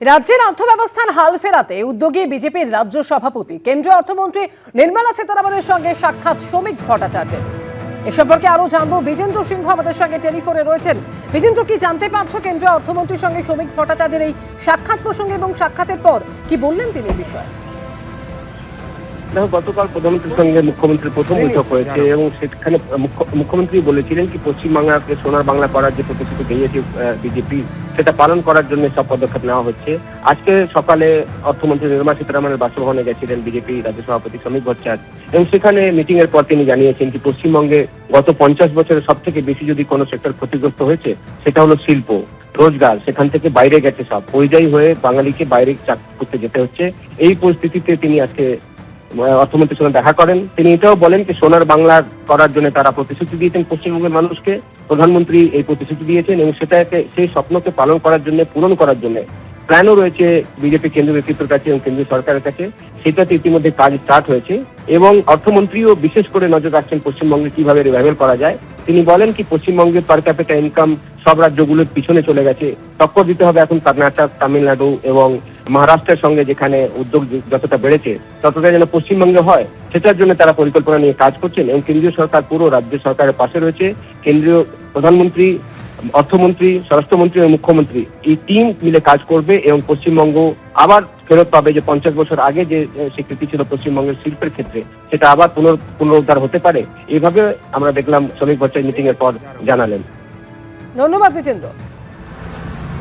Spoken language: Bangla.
রাজ্যের অর্থব্যবস্থার হাল ফেরাতে উদ্যোগী বিজেপির রাজ্য সভাপতি কেন্দ্রীয় অর্থমন্ত্রী নির্মলা সীতারামনের সঙ্গে সাক্ষাৎ শ্রমিক ভট্টাচার্যের। এ সম্পর্কে আরো জানবো, বিজেন্দ্র সিংহ আমাদের সঙ্গে টেলিফোনে রয়েছেন। বিজেন্দ্র, কি জানতে পারছো কেন্দ্রীয় অর্থমন্ত্রীর সঙ্গে শ্রমিক ভট্টাচার্যের এই সাক্ষাৎ প্রসঙ্গে এবং সাক্ষাতের পর কি বললেন তিনি এই বিষয়ে? গতকাল প্রধানমন্ত্রীর সঙ্গে মুখ্যমন্ত্রীর প্রথম বৈঠক হয়েছে এবং সেখানে মুখ্যমন্ত্রী বলেছিলেন কি পশ্চিমবাংলাকে সোনার বাংলা করার যে প্রতিশ্রুতি দিয়েছে বিজেপি, সেটা পালন করার জন্য সব পদক্ষেপ নেওয়া হচ্ছে। আজকে সকালে অর্থমন্ত্রী নির্মলা সীতারামনের বাসভবনে গেছিলেন বিজেপি রাজ্য সভাপতি শ্রমিক ভট্টাচার্য এবং সেখানে মিটিং এর পর তিনি জানিয়েছেন কি পশ্চিমবঙ্গে গত 50 বছরে সব থেকে বেশি যদি কোনো সেক্টর ক্ষতিগ্রস্ত হয়েছে সেটা হলো শিল্প, রোজগার। সেখান থেকে বাইরে গেছে, সব পরিযায়ী হয়ে বাঙালিকে বাইরে চাকরি করতে যেতে হচ্ছে। এই পরিস্থিতিতে তিনি আজকে অর্থমন্ত্রীর সঙ্গে দেখা করেন। তিনি এটাও বলেন যে সোনার বাংলা করার জন্য তারা প্রতিশ্রুতি দিয়েছেন পশ্চিমবঙ্গের মানুষকে, প্রধানমন্ত্রী এই প্রতিশ্রুতি দিয়েছেন এবং সেটাকে সেই স্বপ্নকে পালন করার জন্য, পূরণ করার জন্য প্ল্যানও রয়েছে বিজেপি কেন্দ্রীয় নেতৃত্বের কাছে এবং কেন্দ্রীয় সরকারের কাছে। সেটাতে ইতিমধ্যে কাজ স্টার্ট হয়েছে এবং অর্থমন্ত্রীও বিশেষ করে নজর রাখছেন পশ্চিমবঙ্গে কিভাবে রিভাইভাল করা যায়। তিনি বলেন কি পশ্চিমবঙ্গের পার ক্যাপিটা ইনকাম সব রাজ্যগুলোর পিছনে চলে গেছে, টক্কর দিতে হবে এখন কর্ণাটক, তামিলনাড়ু এবং মহারাষ্ট্রের সঙ্গে, যেখানে উদ্যোগ যতটা বেড়েছে ততটা যেন পশ্চিমবঙ্গে হয় সেটার জন্য তারা পরিকল্পনা নিয়ে কাজ করছেন এবং কেন্দ্রীয় সরকার পুরো রাজ্য সরকারের পাশে রয়েছে। কেন্দ্রীয় প্রধানমন্ত্রী, অর্থমন্ত্রী, স্বরাষ্ট্রমন্ত্রী এবং মুখ্যমন্ত্রী এই টিম মিলে কাজ করবে এবং পশ্চিমবঙ্গ আবার ফেরত পাবে যে 50 বছর আগে যে স্বীকৃতি ছিল পশ্চিমবঙ্গের শিল্পের ক্ষেত্রে, সেটা আবার পুনরুদ্ধার হতে পারে। এইভাবে আমরা দেখলাম শ্রমিক ভট্টাচার্য মিটিং এর পর জানালেন। ধন্যবাদ বিজেন্দ্র।